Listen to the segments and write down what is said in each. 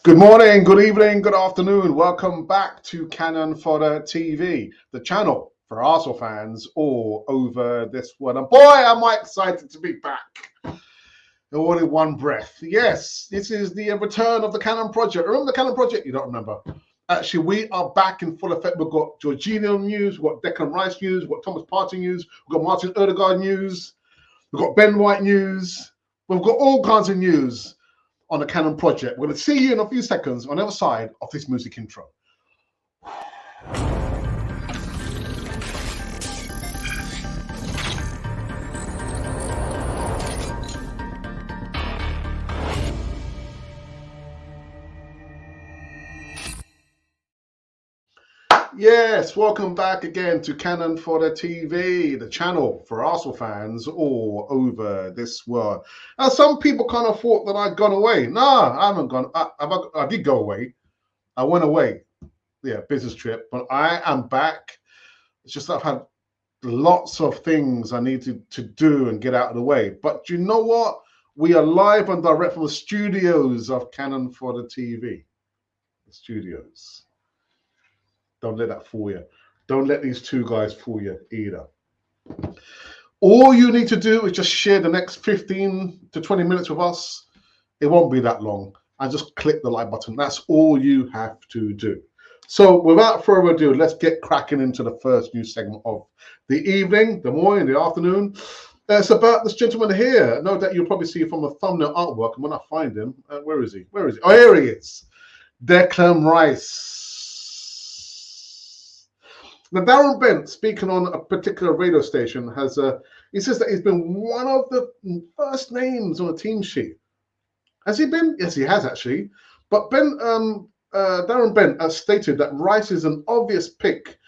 Good morning, good evening, good afternoon. Welcome back to Cannon Fodder TV, the channel for Arsenal fans all over this world. And boy, am I excited to be back. All in one breath. Yes, this is the return of the Cannon Project. Remember the Cannon Project? You don't remember. Actually, we are back in full effect. We've got Jorginho news, we've got Declan Rice news, we've got Thomas Partey news, we've got Martin Odegaard news, we've got Ben White news. We've got all kinds of news on the Cannon Project. We're going to see you in a few seconds on the other side of this music intro. Yes, welcome back again to Cannon Fodder TV, the channel for Arsenal fans all over this world. Now, some people kind of thought that I'd gone away. No, I haven't gone. I did go away. I went away. Yeah, business trip. But I am back. It's just that I've had lots of things I needed to do and get out of the way. But you know what? We are live and direct from the studios of Cannon Fodder TV. The studios. Don't let that fool you. Don't let these two guys fool you either. All you need to do is just share the next 15 to 20 minutes with us. It won't be that long. And just click the like button. That's all you have to do. So without further ado, let's get cracking into the first news segment of the evening, the morning, the afternoon. It's about this gentleman here. No doubt you'll probably see from a thumbnail artwork. And when I find him, where is he? Where is he? Oh, here he is. Declan Rice. Now, Darren Bent, speaking on a particular radio station, he says that he's been one of the first names on the team sheet. Has he been? Yes, he has actually. But Darren Bent stated that Rice is an obvious pick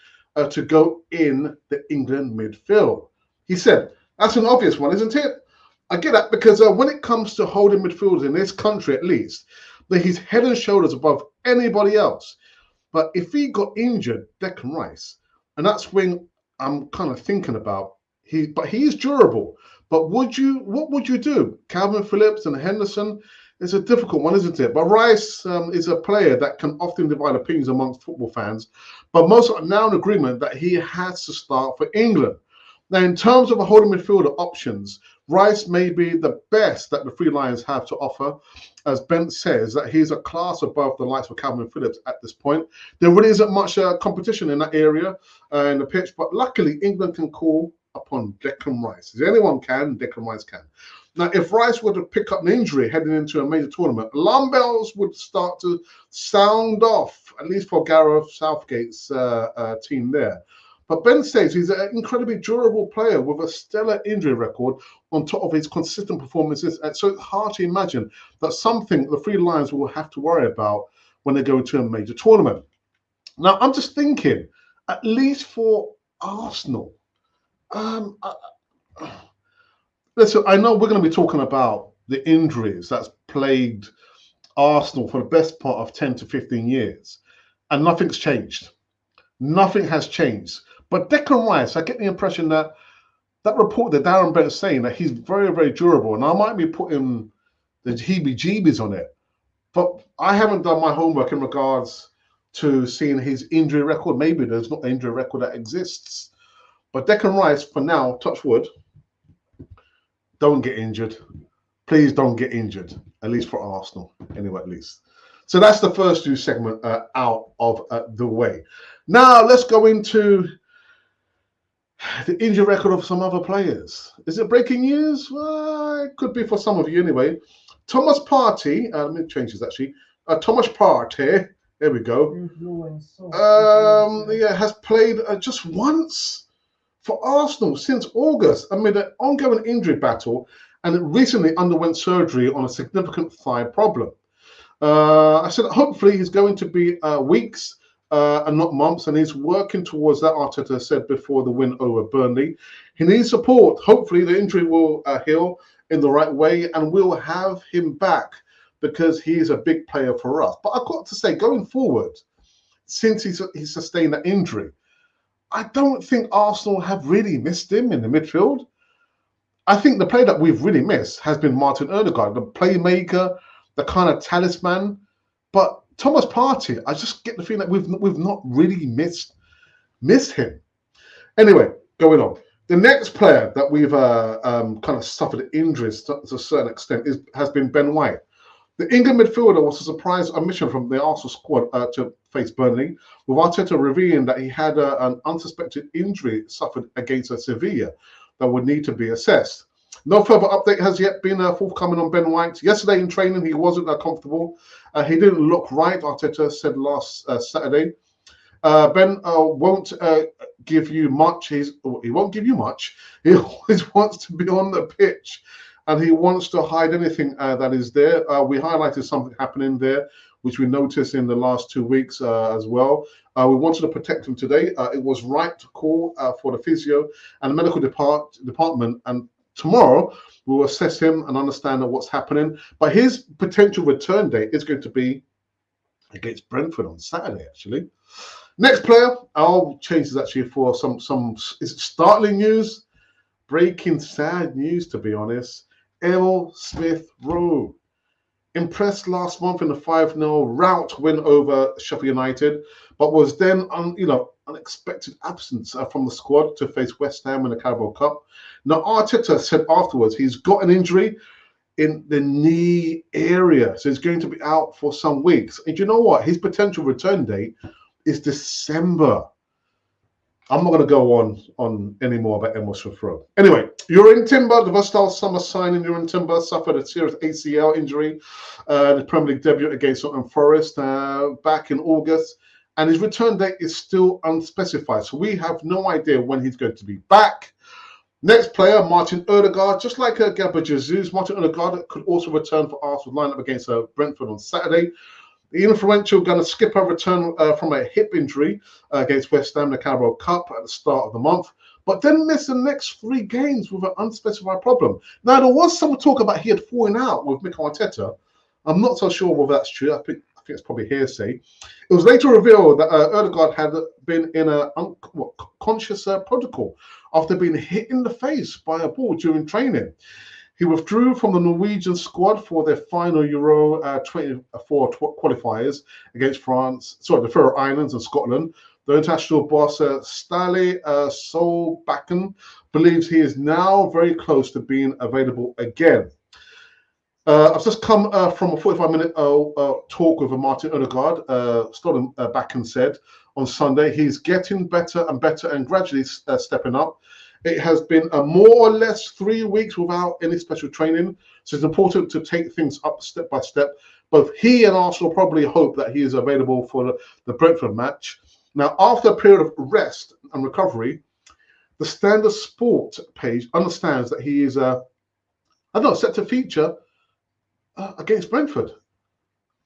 to go in the England midfield. He said, that's an obvious one, isn't it? I get that because when it comes to holding midfielders in this country, at least, that he's head and shoulders above anybody else. But if he got injured, Declan Rice, and that's when I'm kind of thinking about but he is durable. But what would you do? Calvin Phillips and Henderson is a difficult one, isn't it? But Rice is a player that can often divide opinions amongst football fans. But most are now in agreement that he has to start for England. Now, in terms of a holding midfielder options, Rice may be the best that the Three Lions have to offer. As Bent says, that he's a class above the likes of Calvin Phillips at this point. There really isn't much competition in that area in the pitch, but luckily England can call upon Declan Rice. If anyone can, Declan Rice can. Now, if Rice were to pick up an injury heading into a major tournament, alarm bells would start to sound off, at least for Gareth Southgate's team there. But Ben says he's an incredibly durable player with a stellar injury record on top of his consistent performances. And so it's hard to imagine that's something the Three Lions will have to worry about when they go to a major tournament. Now, I'm just thinking, at least for Arsenal, listen, I know we're going to be talking about the injuries that's plagued Arsenal for the best part of 10 to 15 years, and nothing's changed. Nothing has changed. But Declan Rice, I get the impression that report that Darren Bent is saying that he's very, very durable, and I might be putting the heebie-jeebies on it, but I haven't done my homework in regards to seeing his injury record. Maybe there's not an injury record that exists. But Declan Rice, for now, touch wood, don't get injured. Please don't get injured, at least for Arsenal, anyway, at least. So that's the first news segment out of the way. Now, let's go into the injury record of some other players. Is it breaking news? Well, it could be for some of you anyway. Thomas Partey, let me change this actually. Thomas Partey, there we go. Has played just once for Arsenal since August amid an ongoing injury battle, and recently underwent surgery on a significant thigh problem. I said hopefully he's going to be weeks and not months, and he's working towards that. Arteta said before the win over Burnley. He needs support. Hopefully the injury will heal in the right way, and we'll have him back because he's a big player for us. But I've got to say, going forward, since he's sustained that injury, I don't think Arsenal have really missed him in the midfield. I think the player that we've really missed has been Martin Odegaard, the playmaker, the kind of talisman. But Thomas Partey, I just get the feeling that we've not really missed him. Anyway, going on. The next player that we've kind of suffered injuries to a certain extent has been Ben White. The England midfielder was a surprise omission from the Arsenal squad to face Burnley, with Arteta revealing that he had an unsuspected injury suffered against Sevilla that would need to be assessed. No further update has yet been forthcoming on Ben White. Yesterday in training, he wasn't comfortable. He didn't look right, Arteta said last Saturday. Ben won't give you much. He won't give you much. He always wants to be on the pitch, and he wants to hide anything that is there. We highlighted something happening there, which we noticed in the last 2 weeks as well. We wanted to protect him today. It was right to call for the physio and the medical department, and tomorrow we'll assess him and understand what's happening. But his potential return date is going to be against Brentford on Saturday, actually. Next player, I'll change this actually for some is it startling news, breaking sad news to be honest. Emil Smith Rowe impressed last month in the 5-0 rout win over Sheffield United, but was then unexpected absence from the squad to face West Ham in the Carabao Cup. Now Arteta said afterwards he's got an injury in the knee area, so he's going to be out for some weeks. And you know what? His potential return date is December. I'm not going to go on any more about Emil Smith Rowe. Anyway, Jurgen Timber, the versatile summer signing Jurgen Timber, suffered a serious ACL injury, the Premier League debut against Nottingham Forest back in August, and his return date is still unspecified. So we have no idea when he's going to be back. Next player, Martin Odegaard. Just like Gabriel Jesus, Martin Odegaard could also return for Arsenal's lineup against Brentford on Saturday. The influential gunner skipper returned from a hip injury against West Ham in the Carabao Cup at the start of the month, but then missed the next 3 games with an unspecified problem. Now, there was some talk about he had fallen out with Mikel Arteta. I'm not so sure whether that's true. I think it's probably hearsay. It was later revealed that Odegaard had been in a conscious protocol after being hit in the face by a ball during training. He withdrew from the Norwegian squad for their final Euro 24 qualifiers against the Faroe Islands and Scotland. The international boss, Stale Solbakken, believes he is now very close to being available again. I've just come from a 45-minute talk with Martin Odegaard. Bakken said on Sunday he's getting better and better and gradually stepping up. It has been a more or less 3 weeks without any special training, so it's important to take things up step by step. Both he and Arsenal probably hope that he is available for the Brentford match. Now, after a period of rest and recovery, the Standard Sport page understands that he is, set to feature against Brentford.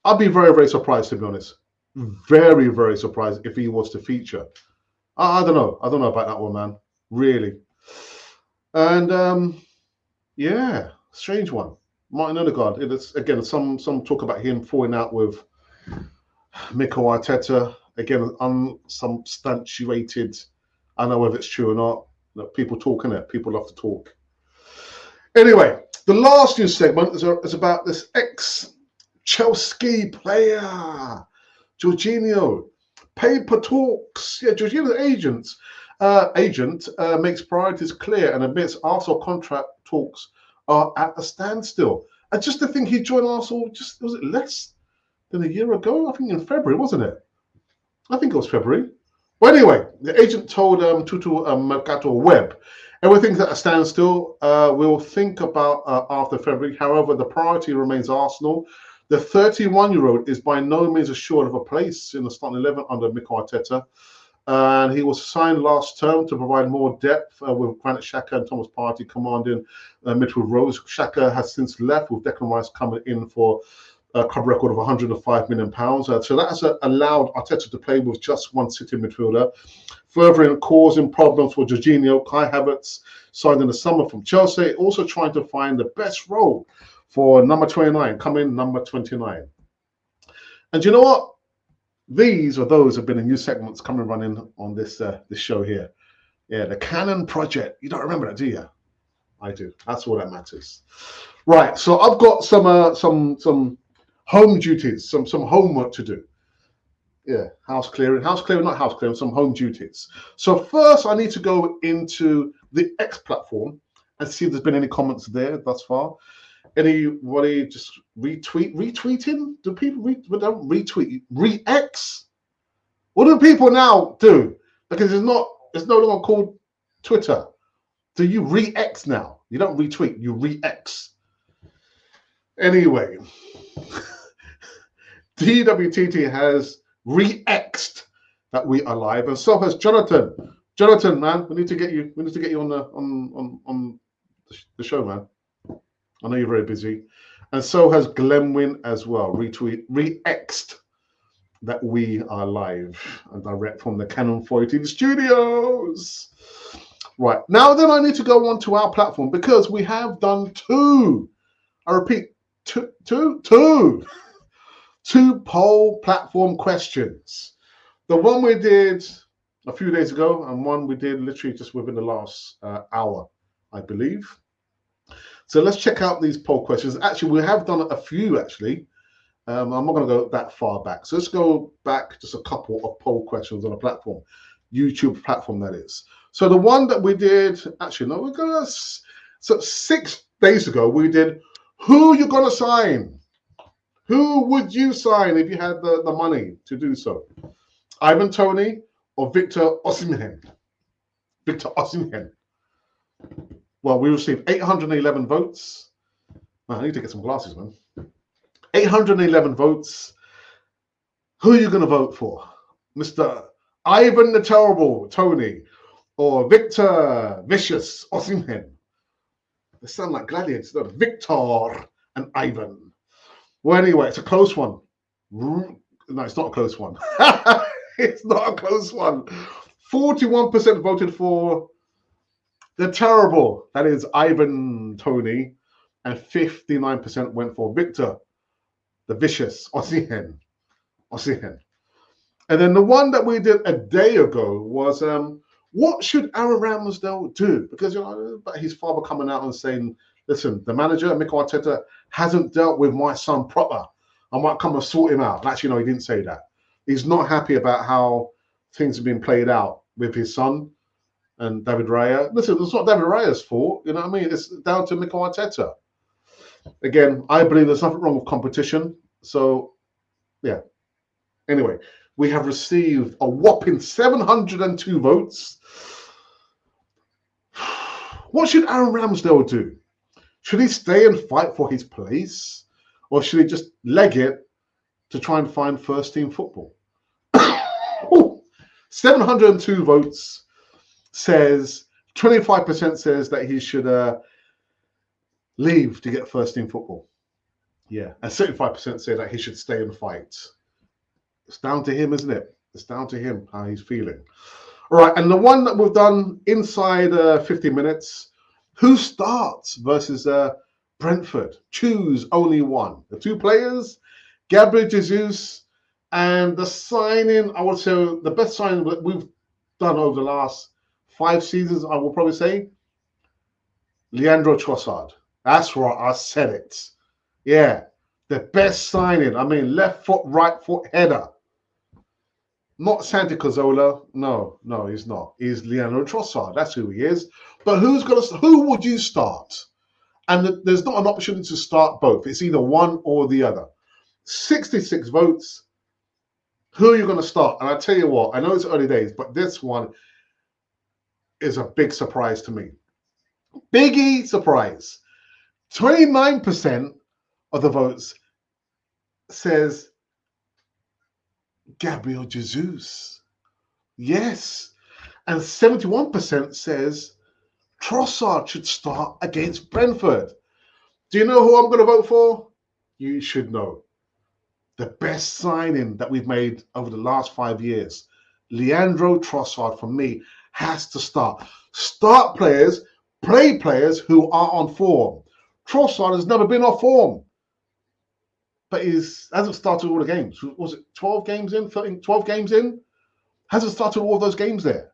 I'd be very, very surprised, to be honest. Very, very surprised if he was to feature. I don't know. I don't know about that one, man. Really. And strange one. Martin Odegaard. It's again some talk about him falling out with Mikel Arteta. Again, unsubstantiated. I don't know whether it's true or not. People talking it. People love to talk. Anyway, the last news segment is about this ex-Chelsea player, Jorginho. Paper talks. Yeah, Jorginho's agent makes priorities clear and admits Arsenal contract talks are at a standstill. And just to think he joined Arsenal, was it less than a year ago? I think in February, wasn't it? I think it was February. Well, anyway, the agent told Tutu Mercato Web, everything's at a standstill. We'll think about after February. However, the priority remains Arsenal. The 31-year-old is by no means assured of a place in the starting 11 under Mikel Arteta. And he was signed last term to provide more depth with Granit Xhaka and Thomas Partey commanding midfield roles. Xhaka has since left, with Declan Rice coming in for a club record of £105 million. So that has allowed Arteta to play with just one sitting midfielder, further causing problems for Jorginho. Kai Havertz signed in the summer from Chelsea, also trying to find the best role for number 29, coming number 29. And you know what? These are those who have been in new segments coming running on this show here. Yeah, the Canon Project. You don't remember that, do you? I do. That's all that matters. Right. So I've got some home duties, some homework to do. Yeah, house clearing, not house clearing, some home duties. So first I need to go into the X platform and see if there's been any comments there thus far. Anybody just retweeting? Do people don't retweet, re-X? What do people now do? Because it's no longer called Twitter. So you re-X now. You don't retweet, you re-X. Anyway, DWTT has re-X'd that we are live, and so has Jonathan. Jonathan, man, we need to get you on the show, man. I know you're very busy. And so has Glenwyn as well. Re-X'd that we are live and direct from the Canon 480 studios. Right, now then I need to go on to our platform because we have done two poll platform questions. The one we did a few days ago and one we did literally just within the last hour, I believe. So let's check out these poll questions. Actually, we have done a few, actually. I'm not going to go that far back. So let's go back just a couple of poll questions on a platform, YouTube platform, that is. So the one that we did, actually, no, we're going to, so 6 days ago, we did, who you going to sign? Who would you sign if you had the money to do so? Ivan Toney or Victor Osimhen? Victor Osimhen. Well, we received 811 votes. Man, I need to get some glasses, man. 811 votes. Who are you going to vote for? Mr. Ivan the Terrible Toney or Victor Vicious Osimhen? They sound like gladiators, don't they? Victor and Ivan. Well, anyway, it's a close one. No, it's not a close one. It's not a close one. 41% voted for the Terrible, that is Ivan Toney, and 59% went for Victor, the Vicious, Osimhen. And then the one that we did a day ago was, what should Aaron Ramsdale do? Because, you know, his father coming out and saying, listen, the manager, Mikel Arteta, hasn't dealt with my son proper. I might come and sort him out. Actually, no, he didn't say that. He's not happy about how things have been played out with his son and David Raya. Listen, it's not David Raya's fault. You know what I mean? It's down to Mikel Arteta. Again, I believe there's nothing wrong with competition. So, yeah. Anyway, we have received a whopping 702 votes. What should Aaron Ramsdale do? Should he stay and fight for his place? Or should he just leg it to try and find first team football? 702 votes says, 25% says that he should leave to get first team football. Yeah, and 75% say that he should stay and fight. It's down to him, isn't it? It's down to him how he's feeling. All right, and the one that we've done inside 50 minutes, who starts versus Brentford? Choose only one. The two players, Gabriel Jesus, and the signing, I would say the best signing that we've done over the last 5 seasons, I will probably say, Leandro Trossard. That's right, I said it. Yeah, the best signing. I mean, left foot, right foot header. Not Santi Cazorla. No, he's not. He's Leandro Trossard. That's who he is. But who would you start? And there's not an opportunity to start both. It's either one or the other. 66 votes. Who are you going to start? And I tell you what, I know it's early days, but this one is a big surprise to me. Biggie surprise. 29% of the votes says Gabriel Jesus. Yes. And 71% says Trossard should start against Brentford. Do you know who I'm going to vote for? You should know. The best signing that we've made over the last 5 years. Leandro Trossard, for me, has to start. Start players, play players who are on form. Trossard has never been off form. But he hasn't started all the games. Was it 12 games in? 13, 12 games in? Hasn't started all those games there.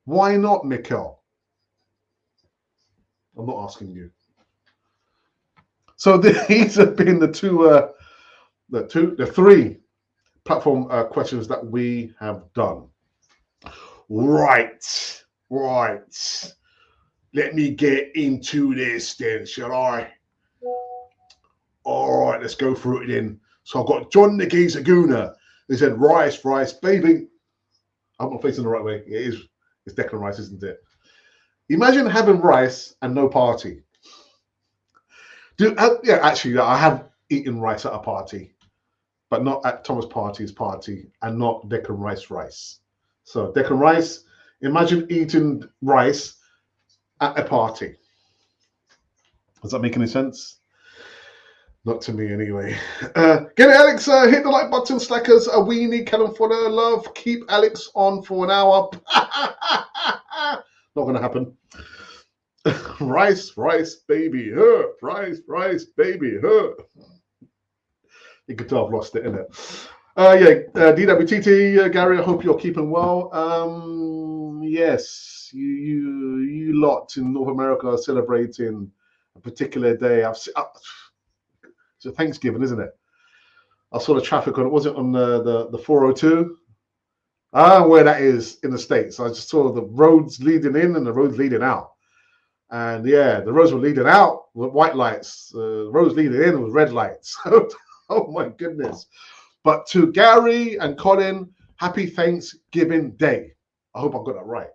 Why not, Mikel? I'm not asking you. So these have been the two the three platform questions that we have done. Right. Let me get into this then, shall I? All right, let's go through it then. So I've got John Nicky Saguna. He said, Rice, baby. I'm not facing the right way. It's Declan Rice, isn't it? Imagine having rice and no Partey. Yeah, actually, I have eaten rice at a party, but not at Thomas Partey's party and not Declan Rice. So Declan Rice, imagine eating rice at a party. Does that make any sense? Not to me, anyway. Get it, Alex. Hit the like button, slackers. A weenie, Callum Fodder. Love. Keep Alex on for an hour. Not going to happen. Rice, baby, her. Rice, baby, her. You could tell I've lost it, innit? DWTT, Gary, I hope you're keeping well. Yes, you lot in North America are celebrating a particular day. It's a Thanksgiving, isn't it? I saw the traffic on it. Was it on the 402? Where that is in the States. I just saw the roads leading in and the roads leading out. And yeah, the roads were leading out with white lights. The roads leading in with red lights. Oh my goodness. But to Gary and Colin, happy Thanksgiving Day. I hope I got that right.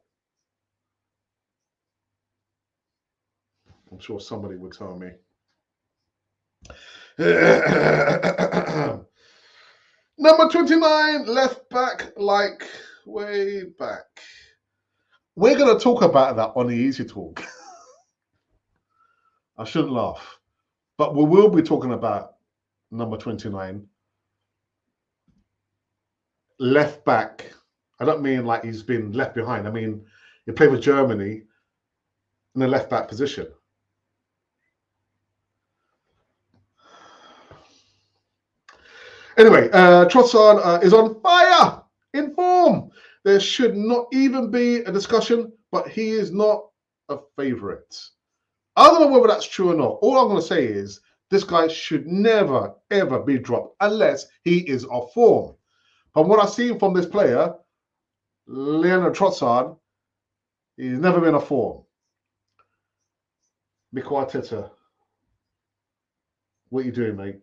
I'm sure somebody would tell me. Number 29, left back, like way back. We're going to talk about that on the Easy Talk. I shouldn't laugh. But we will be talking about number 29. Left back. I don't mean like he's been left behind. I mean, he played with Germany in the left back position. Anyway, Trossard is on fire, in form. There should not even be a discussion, but he is not a favourite. I don't know whether that's true or not. All I'm going to say is this guy should never, ever be dropped unless he is off form. From what I've seen from this player, Leonard Trossard, he's never been off form. Mikel Arteta, what are you doing, mate?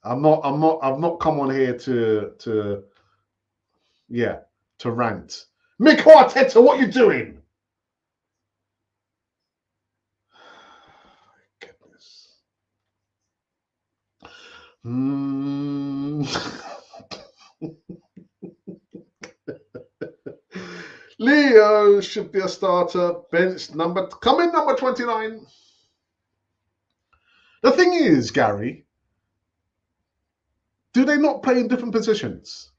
I've not come on here to rant. Mikel Arteta, what are you doing? Goodness. Leo should be a starter. Bench number 29. The thing is, Gary, do they not play in different positions?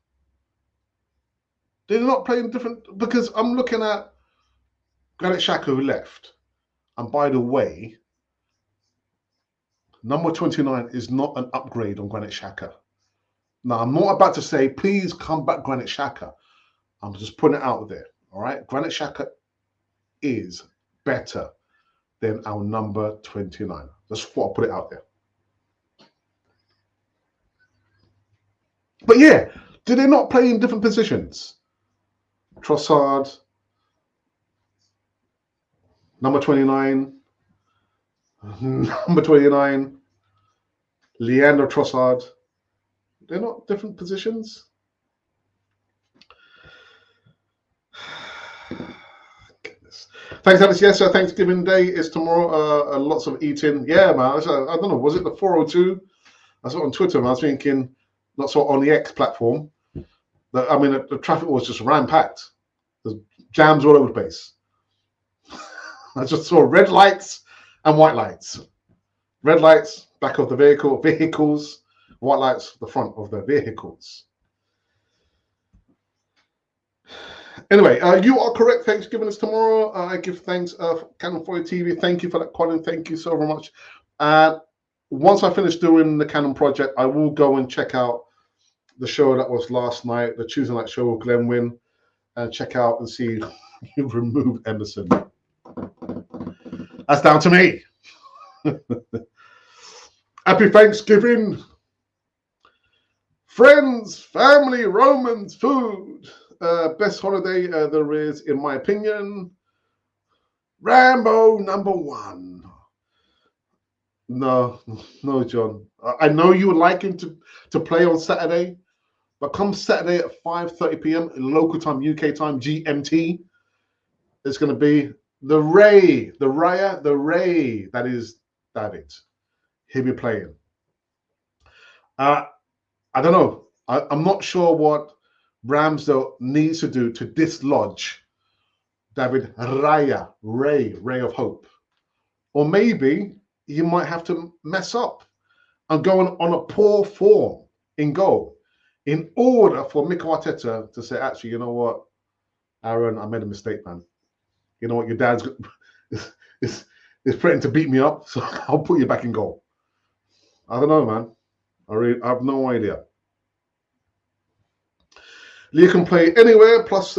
They're not playing different, because I'm looking at Granit Xhaka who left. And by the way, number 29 is not an upgrade on Granit Xhaka. Now, I'm not about to say, please come back, Granit Xhaka. I'm just putting it out there, all right? Granit Xhaka is better than our number 29. Just thought I'd put it out there. But yeah, do they not play in different positions? Trossard, number 29, Leandro Trossard. They're not different positions. Goodness. Thanks, Alex. Yes, Thanksgiving Day is tomorrow. Lots of eating. Yeah, man. I don't know. Was it the 402? I saw it on Twitter, and I was thinking, not so on the X platform. I mean, the traffic was just ram-packed. There's jams all over the place. I just saw red lights and white lights. Red lights, back of the vehicles. White lights, the front of the vehicles. Anyway, you are correct. Thanksgiving is tomorrow. I give thanks for Canon 4 TV. Thank you for that, Colin. Thank you so very much. Once I finish doing the Canon project, I will go and check out the show that was last night, the Tuesday night show with Glenn Wynn, and check out and see you remove Emerson. That's down to me. Happy Thanksgiving. Friends, family, Romans, food. Best holiday there is, in my opinion. Rambo #1. No, no, John. I know you would like him to play on Saturday, but come Saturday at 5:30 p.m. local time, UK time, GMT, it's going to be the Ray that is David. He'll be playing. I don't know. I'm not sure what Ramsdale needs to do to dislodge David Raya, Ray of Hope. Or maybe you might have to mess up and go on a poor form in goal in order for Mikel Arteta to say, actually, you know what, Aaron, I made a mistake, man. You know what, your dad's is threatening to beat me up, so I'll put you back in goal. I don't know, man. I have no idea. Lee can play anywhere, plus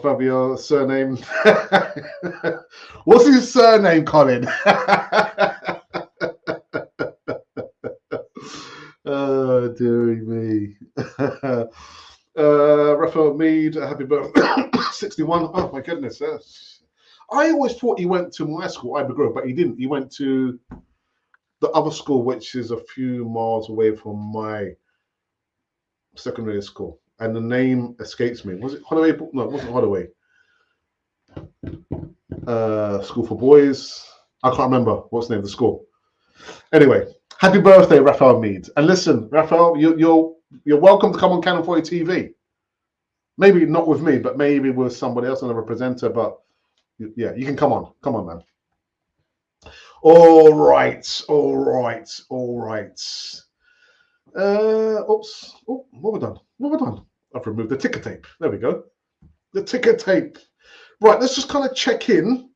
Fabio's surname. What's his surname, Colin? Oh, dearie me. Raphael Mead, happy birthday. 61. Oh, my goodness. I always thought he went to my school, Ivy Grove, but he didn't. He went to the other school, which is a few miles away from my secondary school. And the name escapes me. Was it Holloway? No, it wasn't Holloway. School for Boys. I can't remember what's the name of the school. Anyway, happy birthday, Raphael Mead. And listen, Raphael, you're welcome to come on Cannon 40 TV. Maybe not with me, but maybe with somebody else, another presenter. But yeah, you can come on. Come on, man. All right. Oops. Oh, what have I done? I've removed the ticker tape. There we go. The ticker tape. Right, let's just kind of check in.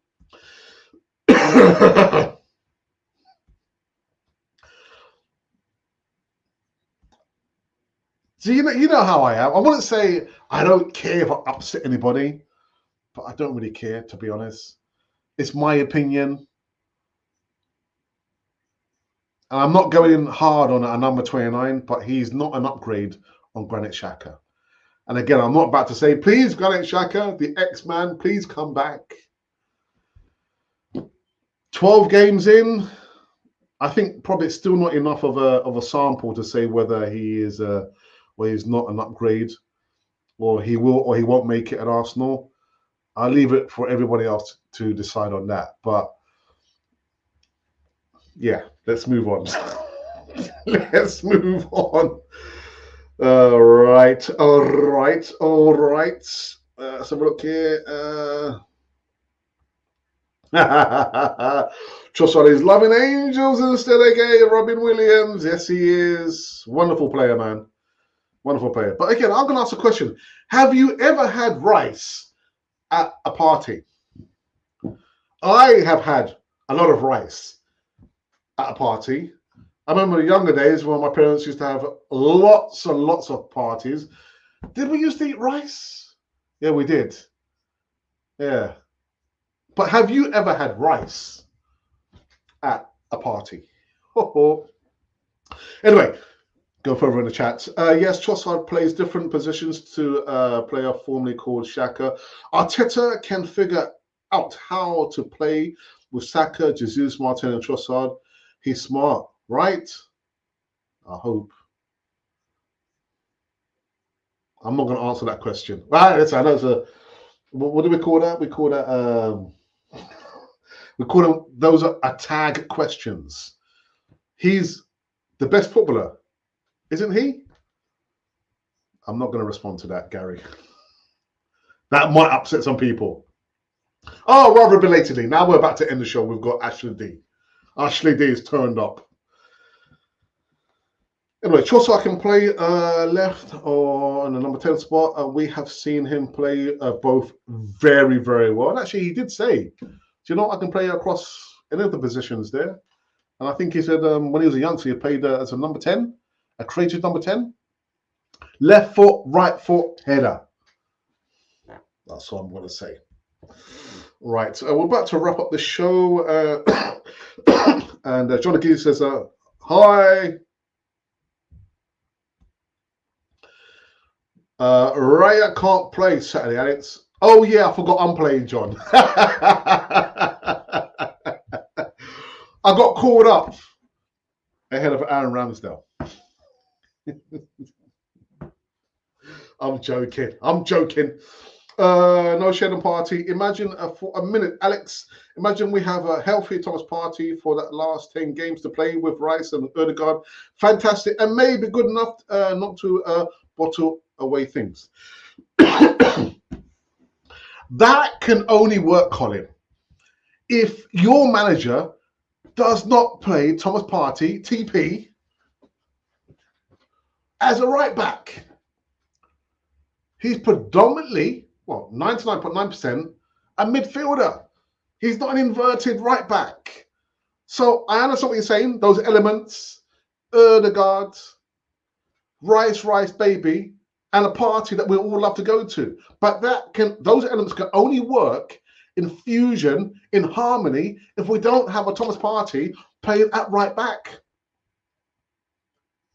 So you know how I am. I wouldn't say I don't care if I upset anybody, but I don't really care, to be honest. It's my opinion. And I'm not going in hard on a number 29, but he's not an upgrade on Granit Xhaka. And again, I'm not about to say, please, Granit Xhaka, the X-Man, please come back. 12 games in, I think probably it's still not enough of a sample to say whether he is he's not an upgrade, or he will or he won't make it at Arsenal. I'll leave it for everybody else to decide on that. But yeah, let's move on. Let's move on. All right. Let's have a look here. Trossard is loving angels instead of gay. Robin Williams, yes, he is. Wonderful player, man. Wonderful player. But again, I'm going to ask a question. Have you ever had rice at a party? I have had a lot of rice at a party. I remember the younger days when my parents used to have lots and lots of parties. Did we used to eat rice? Yeah, we did. Yeah. But have you ever had rice at a party? Anyway, go further in the chat. Yes, Trossard plays different positions to a player formerly called Xhaka. Arteta can figure out how to play with Saka, Jesus, Martin, and Trossard. He's smart, right? I hope. I'm not going to answer that question. Right, I know it's a. What do we call that? We call that. We call them. Those are tag questions. He's the best footballer, isn't he? I'm not going to respond to that, Gary. That might upset some people. Oh, rather belatedly. Now we're about to end the show. We've got Ashley D. Ashley D is turned up. Anyway, Trossard can play left or in the number 10 spot. We have seen him play both very, very well. And actually, he did say, do you know, I can play across any of the positions there. And I think he said when he was a youngster, he played as a number 10, a creative number 10. Left foot, right foot, header. That's what I'm going to say. Right, we're about to wrap up the show. And John Agee says, Hi. Raya can't play Saturday, Alex. Oh yeah, I forgot I'm playing, John. I got called up ahead of Aaron Ramsdale. I'm joking. No Sheldon Partey. Imagine for a minute, Alex. Imagine we have a healthy Thomas Partey for that last 10 games to play with Rice and Odegaard. Fantastic, and maybe good enough not to bottle away things. That can only work, Colin, if your manager does not play Thomas Partey, TP, as a right back. He's predominantly, 99.9% a midfielder. He's not an inverted right back. So I understand what you're saying. Those elements, Odegaard, Rice, baby, and a party that we all love to go to. But those elements can only work in fusion, in harmony, if we don't have a Thomas Partey playing at right back.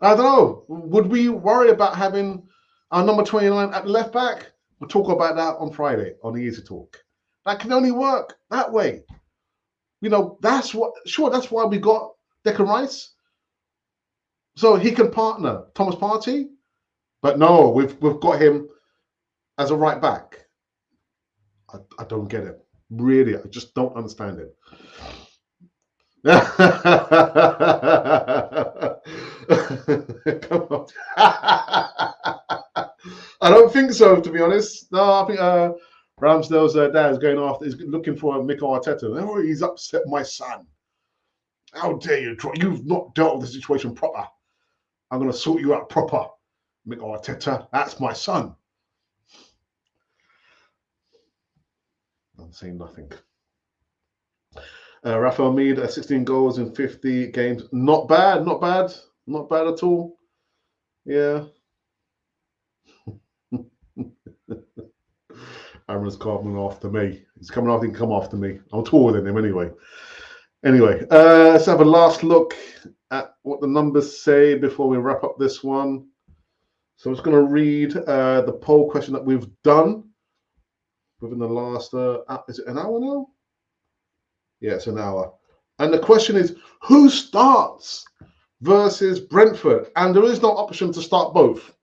I don't know. Would we worry about having our number 29 at left back? We'll talk about that on Friday on the Easy Talk. That can only work that way. That's why we got Declan Rice. So he can partner Thomas Partey. But no, we've got him as a right back. I don't get it. Really, I just don't understand it. Come on. I don't think so, to be honest. No, I think Ramsdale's dad is going after. He's looking for Mikel Arteta. Oh, he's upset my son. How dare you, Troy? You've not dealt with the situation proper. I'm going to sort you out proper, Mikel Arteta. That's my son. I'm saying nothing. Rafael Mead, 16 goals in 50 games. Not bad at all. Yeah. Aaron's coming after me. He's coming after. He can come after me. I'm taller than him anyway. Let's have a last look at what the numbers say before we wrap up this one. So I'm just going to read the poll question that we've done within the last. Is it an hour now? Yeah, it's an hour. And the question is, who starts versus Brentford? And there is no option to start both,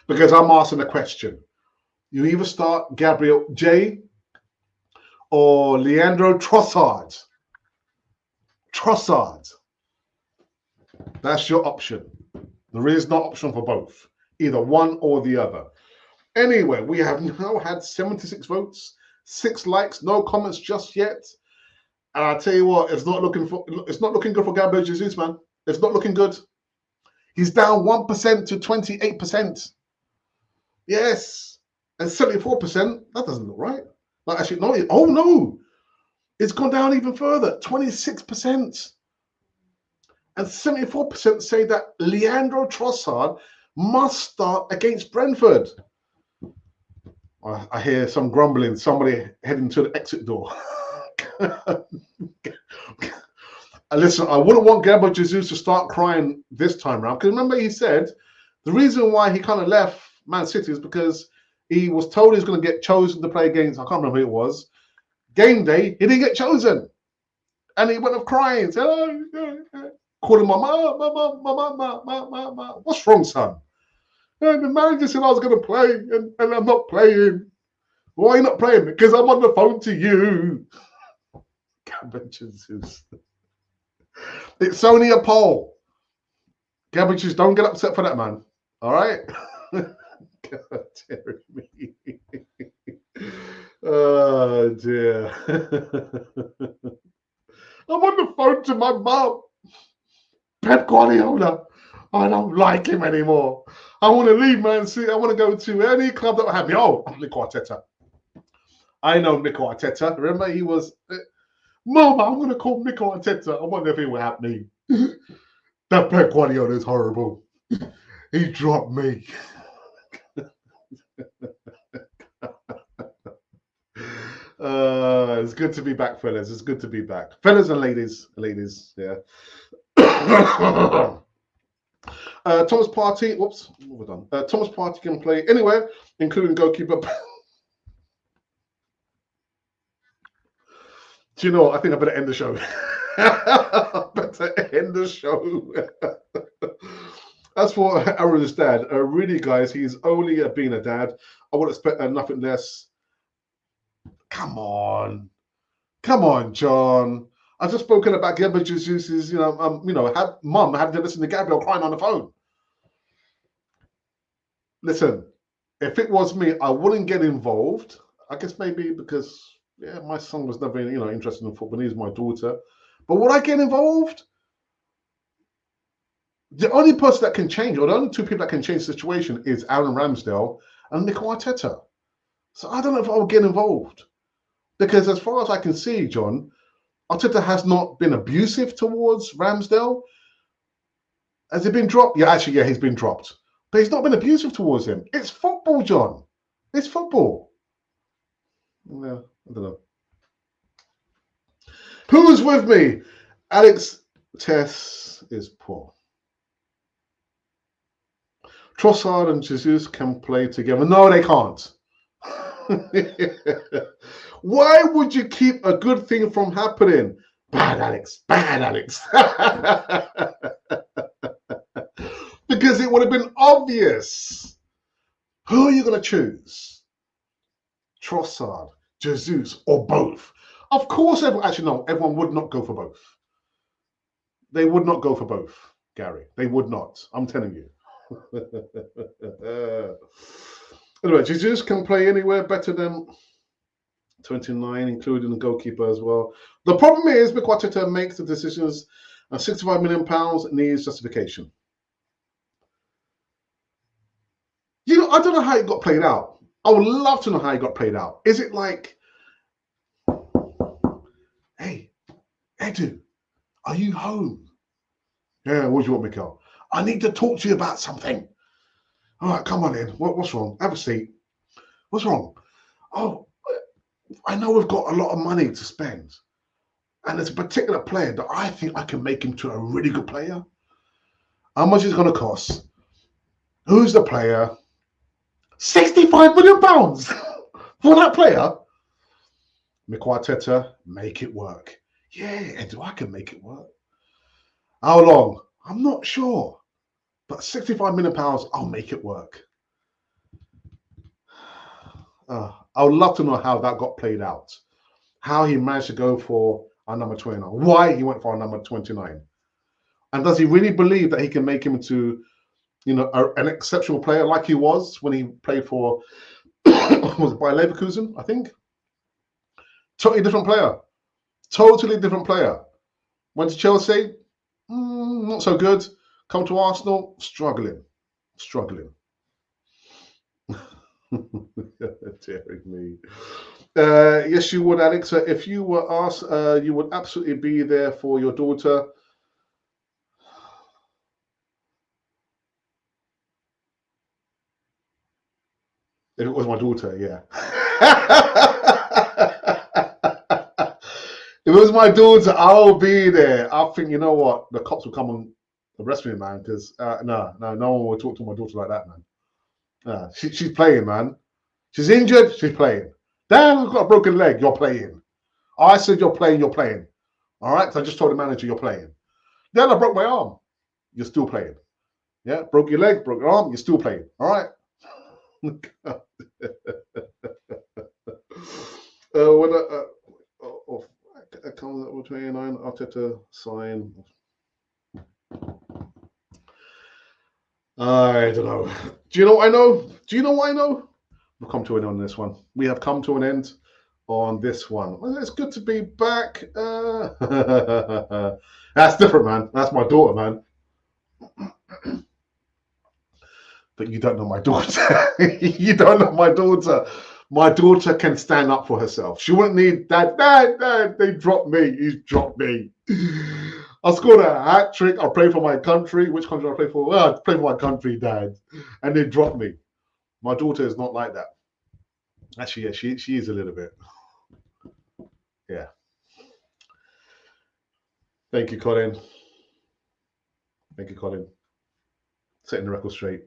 because I'm asking the question. You either start Gabriel J or Leandro Trossard. That's your option. There is no option for both, either one or the other. Anyway, we have now had 76 votes, 6 likes, no comments just yet. And I tell you what, it's not looking good for Gabriel Jesus, man. It's not looking good. He's down 1% to 28%. Yes. And 74%, that doesn't look right. Like, actually, no. Oh, no. It's gone down even further, 26%. And 74% say that Leandro Trossard must start against Brentford. I hear some grumbling, somebody heading to the exit door. Listen, I wouldn't want Gabriel Jesus to start crying this time around, because remember he said the reason why he kind of left Man City is because he was told he was going to get chosen to play against, I can't remember who it was, game day, he didn't get chosen. And he went off crying, said, calling my mom. What's wrong, son? And the manager said I was going to play, and I'm not playing. Why are you not playing? Because I'm on the phone to you. Gabriel Jesus. It's only a poll. Gabriel Jesus, don't get upset for that, man. All right? God, me. Oh, dear. I'm on the phone to my mum. Pep Guardiola. I don't like him anymore. I want to leave Man City. I want to go to any club that will have me. Oh, Mikel Arteta. I know Mikel Arteta. Remember, he was... Mama, I'm going to call Mikel Arteta. I wonder if he will help me. That Pep Guardiola is horrible. He dropped me. It's good to be back, fellas. It's good to be back. Fellas and ladies. Yeah. Thomas Partey, whoops, what have we done? Thomas Partey can play anywhere, including goalkeeper. Do you know what? I think I better end the show. Better end the show. As for Aaron's dad, really, guys, he's only being a dad. I would expect nothing less. Come on, John. I've just spoken about Gabriel Jesus's, mum having to listen to Gabriel crying on the phone. Listen, if it was me, I wouldn't get involved. I guess maybe because, my son was never, interested in football. He's my daughter. But would I get involved? The only person that can change, or the only two people that can change the situation is Aaron Ramsdale and Mikel Arteta. So I don't know if I will get involved. Because as far as I can see, John, Arteta has not been abusive towards Ramsdale. Has he been dropped? Yeah, actually, he's been dropped. But he's not been abusive towards him. It's football, John. It's football. Yeah, I don't know. Who's with me? Alex Tess is poor. Trossard and Jesus can play together. No, they can't. Why would you keep a good thing from happening? Bad Alex. Bad Alex. Because it would have been obvious. Who are you going to choose? Trossard, Jesus, or both? Of course, everyone would not go for both. They would not go for both, Gary. They would not. I'm telling you. Anyway, Jesus can play anywhere better than 29, including the goalkeeper as well. The problem is, Mikel Arteta makes the decisions, and £65 million needs justification. I don't know how it got played out. I would love to know how it got played out. Is it like, hey, Edu, are you home? Yeah, what do you want, Mikel? I need to talk to you about something. All right, come on in. What's wrong? Have a seat. What's wrong? Oh, I know we've got a lot of money to spend. And there's a particular player that I think I can make him to a really good player. How much is it going to cost? Who's the player? £65 million for that player? Mikel Arteta, make it work. Yeah, Edu, I can make it work. How long? I'm not sure. But £65 million, I'll make it work. I would love to know how that got played out. How he managed to go for our number 29. Why he went for our number 29. And does he really believe that he can make him into, an exceptional player like he was when he played for, was it Bayer Leverkusen, I think? Totally different player. Totally different player. Went to Chelsea, not so good. Come to Arsenal, struggling. Tearing me. Yes, you would, Alex. If you were asked, you would absolutely be there for your daughter. If it was my daughter, yeah. If it was my daughter, I'll be there. I think, you know what? The cops will come and arrest me, man, because no one will talk to my daughter like that, man. She's playing, man. She's injured, she's playing. Dad, I've got a broken leg, you're playing. I said you're playing. All right? So I just told the manager you're playing. Then I broke my arm. You're still playing. Yeah? Broke your leg, broke your arm, you're still playing. All right? When comes up with 29, Arteta sign. I don't know. Do you know what I know? We've come to an end on this one. We have come to an end on this one. Well, it's good to be back. That's different, man. That's my daughter, man. But you don't know my daughter. You don't know my daughter. My daughter can stand up for herself. She wouldn't need dad. They dropped me. He's dropped me. I scored a hat trick. I played for my country. Which country I play for? Well, I play for my country, Dad. And they dropped me. My daughter is not like that. Actually, yeah, she is a little bit. Yeah. Thank you, Colin. Thank you, Colin. Setting the record straight.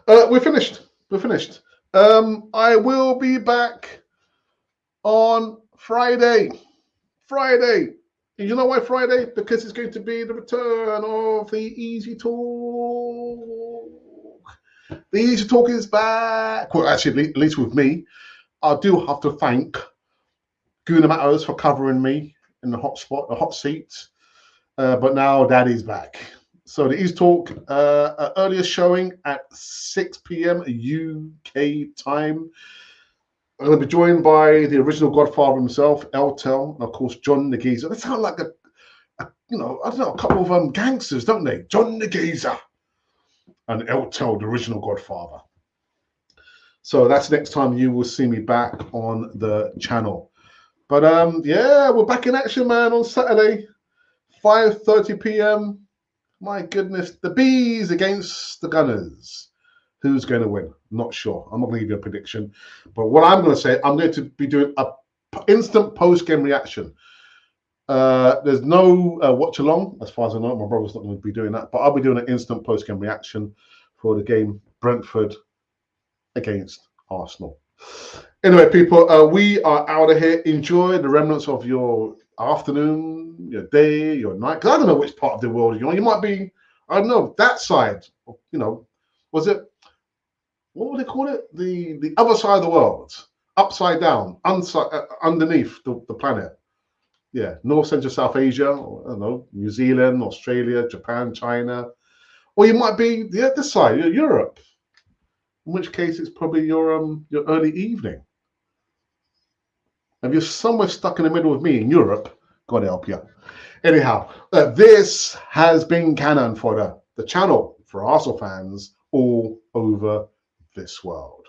We're finished. We're finished. I will be back on Friday. Friday. You know why Friday? Because it's going to be the return of the Easy Talk. The Easy Talk is back. Well, actually, at least with me. I do have to thank Guna Matters for covering me in the hot spot, the hot seats. But now Daddy's back. So the Easy Talk, earliest showing at 6 p.m. UK time. I'm going to be joined by the original Godfather himself, El-Tel, and of course John the Geezer. They sound like a I don't know, a couple of gangsters, don't they? John the Geezer and El-Tel, the original Godfather. So that's next time you will see me back on the channel. But yeah, we're back in action, man, on Saturday, 5:30 p.m. My goodness, the Bees against the Gunners. Who's going to win? Not sure. I'm not going to give you a prediction. But what I'm going to say, I'm going to be doing an instant post-game reaction. There's no watch along, as far as I know. My brother's not going to be doing that. But I'll be doing an instant post-game reaction for the game Brentford against Arsenal. Anyway, people, we are out of here. Enjoy the remnants of your afternoon, your day, your night. Because I don't know which part of the world you're on. You might be, I don't know, that side. You know, was it? What would they call it? The other side of the world, upside down, underneath the planet. Yeah, North, Central, South Asia, or, I don't know, New Zealand, Australia, Japan, China. Or you might be the other side, Europe. In which case, it's probably your early evening. If you're somewhere stuck in the middle with me in Europe, God help you. Anyhow, this has been Cannon Fodder, the channel for Arsenal fans all over this world.